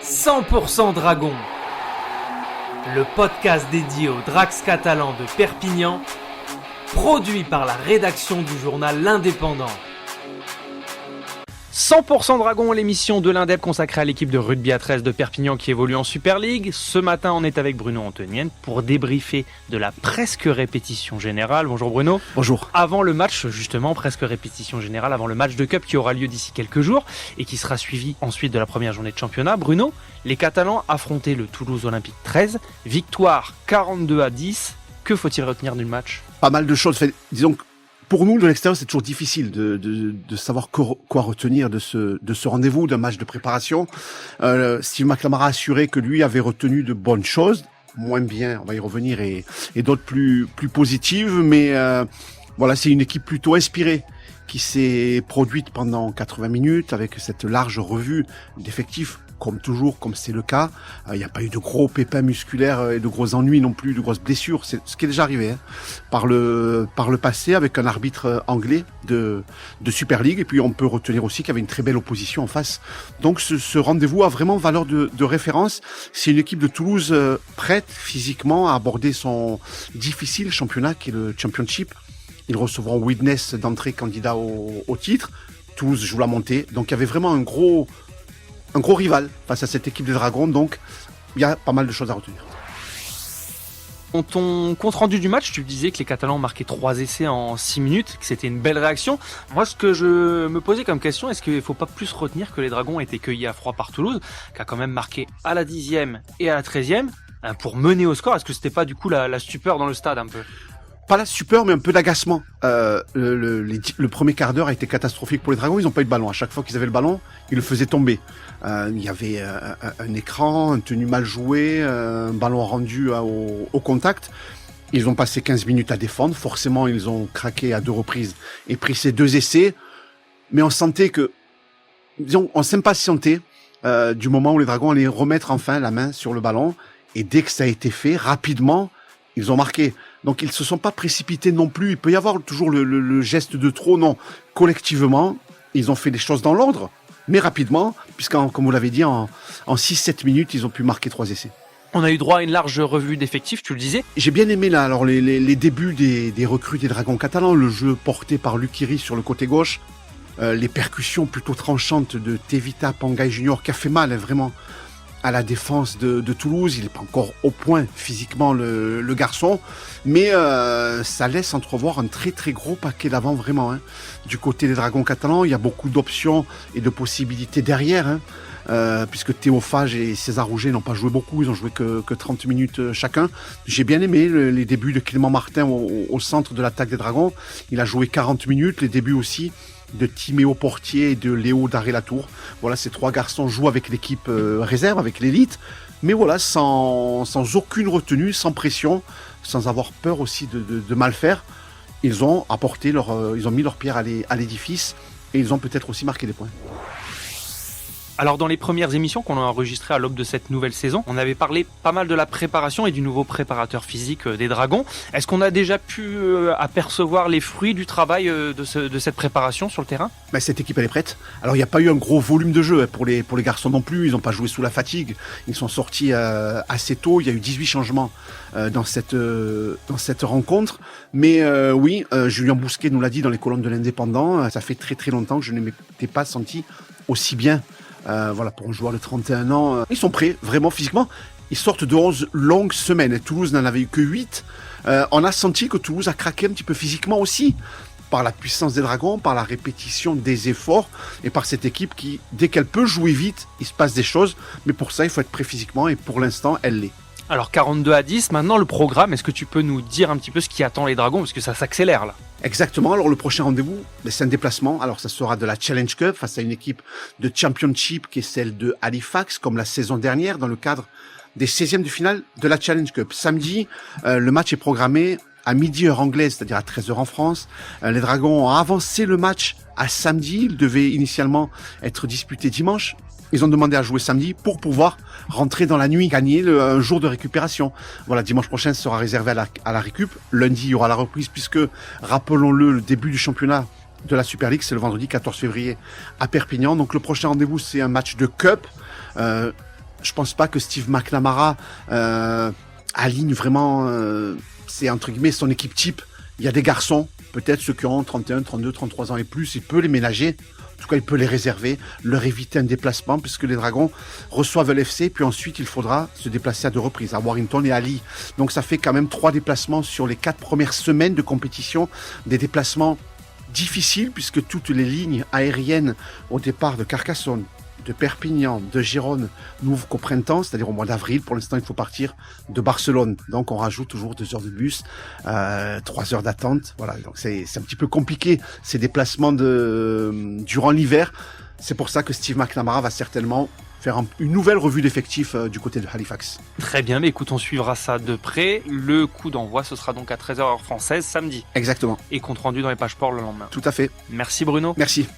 100% Dragon, le podcast dédié aux Drax catalans de Perpignan, produit par la rédaction du journal L'Indépendant. 100% Dragon, l'émission de l'Indep consacrée à l'équipe de rugby à 13 de Perpignan qui évolue en Super League. Ce matin, on est avec Bruno Antonienne pour débriefer de la presque répétition générale. Bonjour Bruno. Bonjour. Avant le match, justement, presque répétition générale, avant le match de Cup qui aura lieu d'ici quelques jours et qui sera suivi ensuite de la première journée de championnat. Bruno, les Catalans affrontaient le Toulouse Olympique 13, victoire 42-10. Que faut-il retenir du match ? Pas mal de choses. Disons que pour nous, de l'extérieur, c'est toujours difficile de savoir quoi retenir de ce rendez-vous, d'un match de préparation. Steve McLamara a assuré que lui avait retenu de bonnes choses, moins bien, on va y revenir, et d'autres plus positives. Mais voilà, c'est une équipe plutôt inspirée qui s'est produite pendant 80 minutes avec cette large revue d'effectifs. Comme toujours, comme c'est le cas, il n'y a pas eu de gros pépins musculaires et de gros ennuis non plus, de grosses blessures. C'est ce qui est déjà arrivé par le passé avec un arbitre anglais de Super League. Et puis on peut retenir aussi qu'il y avait une très belle opposition en face. Donc ce rendez-vous a vraiment valeur de référence. C'est une équipe de Toulouse prête physiquement à aborder son difficile championnat qui est le Championship. Ils recevront Widnes d'entrée candidat au titre. Toulouse joue la montée. Donc il y avait vraiment un gros rival face à cette équipe des Dragons, donc il y a pas mal de choses à retenir. Dans ton compte rendu du match, tu disais que les Catalans marquaient 3 essais en 6 minutes, que c'était une belle réaction. Moi, ce que je me posais comme question, est-ce qu'il ne faut pas plus retenir que les Dragons ont été cueillis à froid par Toulouse, qui a quand même marqué à la 10e et à la 13e, pour mener au score? Est-ce que c'était pas du coup la stupeur dans le stade un peu ? Pas la stupeur, mais un peu d'agacement. Le premier quart d'heure a été catastrophique pour les Dragons. Ils n'ont pas eu de ballon. À chaque fois qu'ils avaient le ballon, ils le faisaient tomber. Il y avait un écran, un tenue mal joué, un ballon rendu au contact. Ils ont passé 15 minutes à défendre. Forcément, ils ont craqué à 2 reprises et pris ces 2 essais. Mais on sentait que, disons, on s'impatientait du moment où les Dragons allaient remettre enfin la main sur le ballon. Et dès que ça a été fait, rapidement, ils ont marqué. Donc ils se sont pas précipités non plus. Il peut y avoir toujours le geste de trop. Non, collectivement, ils ont fait les choses dans l'ordre, mais rapidement, puisqu'en, comme vous l'avez dit, en 6-7 minutes, ils ont pu marquer 3 essais. On a eu droit à une large revue d'effectifs, tu le disais. J'ai bien aimé là, alors les débuts des recrues des Dragons catalans, le jeu porté par Lukiri sur le côté gauche, les percussions plutôt tranchantes de Tevita Pangai Junior, qui a fait mal vraiment à la défense de Toulouse. Il n'est pas encore au point physiquement le garçon, mais ça laisse entrevoir un très très gros paquet d'avant vraiment. Du côté des Dragons catalans, il y a beaucoup d'options et de possibilités derrière, puisque Théophage et César Rouget n'ont pas joué beaucoup, ils ont joué que 30 minutes chacun. J'ai bien aimé les débuts de Clément Martin au centre de l'attaque des Dragons. Il a joué 40 minutes, les débuts aussi de Timéo Portier et de Léo Daré-Latour. Voilà, ces 3 garçons jouent avec l'équipe réserve, avec l'élite, mais voilà, sans aucune retenue, sans pression, sans avoir peur aussi de mal faire. Ils ont apporté ils ont mis leur pierre à l'édifice et ils ont peut-être aussi marqué des points. Alors dans les premières émissions qu'on a enregistrées à l'aube de cette nouvelle saison, on avait parlé pas mal de la préparation et du nouveau préparateur physique des Dragons. Est-ce qu'on a déjà pu apercevoir les fruits du travail de cette préparation sur le terrain ? Cette équipe elle est prête. Alors il n'y a pas eu un gros volume de jeu pour les garçons non plus, ils n'ont pas joué sous la fatigue, ils sont sortis assez tôt, il y a eu 18 changements dans cette rencontre. Mais oui, Julien Bousquet nous l'a dit dans les colonnes de l'Indépendant, ça fait très très longtemps que je ne m'étais pas senti aussi bien. Voilà, pour un joueur de 31 ans, ils sont prêts, vraiment physiquement. Ils sortent de 11 longues semaines. Toulouse n'en avait eu que 8. On a senti que Toulouse a craqué un petit peu physiquement aussi, par la puissance des Dragons, par la répétition des efforts, et par cette équipe qui, dès qu'elle peut jouer vite, il se passe des choses. Mais pour ça, il faut être prêt physiquement, et pour l'instant, elle l'est. Alors 42-10, maintenant le programme, est-ce que tu peux nous dire un petit peu ce qui attend les Dragons, parce que ça s'accélère là? Exactement, alors le prochain rendez-vous, c'est un déplacement, alors ça sera de la Challenge Cup face à une équipe de Championship qui est celle de Halifax, comme la saison dernière, dans le cadre des 16e de finale de la Challenge Cup. Samedi, le match est programmé à midi heure anglaise, c'est-à-dire à 13h en France. Les Dragons ont avancé le match à samedi, il devait initialement être disputé dimanche. Ils ont demandé à jouer samedi pour pouvoir rentrer dans la nuit, gagner un jour de récupération. Voilà, dimanche prochain sera réservé à la récup. Lundi, il y aura la reprise puisque, rappelons-le, le début du championnat de la Super League, c'est le vendredi 14 février à Perpignan. Donc le prochain rendez-vous, c'est un match de Cup. Je pense pas que Steve McNamara aligne vraiment, c'est entre guillemets son équipe type. Il y a des garçons, peut-être ceux qui ont 31, 32, 33 ans et plus, il peut les ménager. En tout cas, il peut les réserver, leur éviter un déplacement, puisque les Dragons reçoivent l'FC, puis ensuite, il faudra se déplacer à 2 reprises, à Warrington et à Lee. Donc, ça fait quand même 3 déplacements sur les 4 premières semaines de compétition, des déplacements difficiles, puisque toutes les lignes aériennes au départ de Carcassonne, de Perpignan, de Gérone n'ouvrent qu'au printemps, c'est-à-dire au mois d'avril. Pour l'instant, il faut partir de Barcelone. Donc, on rajoute toujours 2 heures de bus, 3 heures d'attente. Voilà, donc c'est un petit peu compliqué, ces déplacements durant l'hiver. C'est pour ça que Steve McNamara va certainement faire une nouvelle revue d'effectifs du côté de Halifax. Très bien, mais écoute, on suivra ça de près. Le coup d'envoi, ce sera donc à 13h heure française, samedi. Exactement. Et compte rendu dans les pages sport le lendemain. Tout à fait. Merci Bruno. Merci.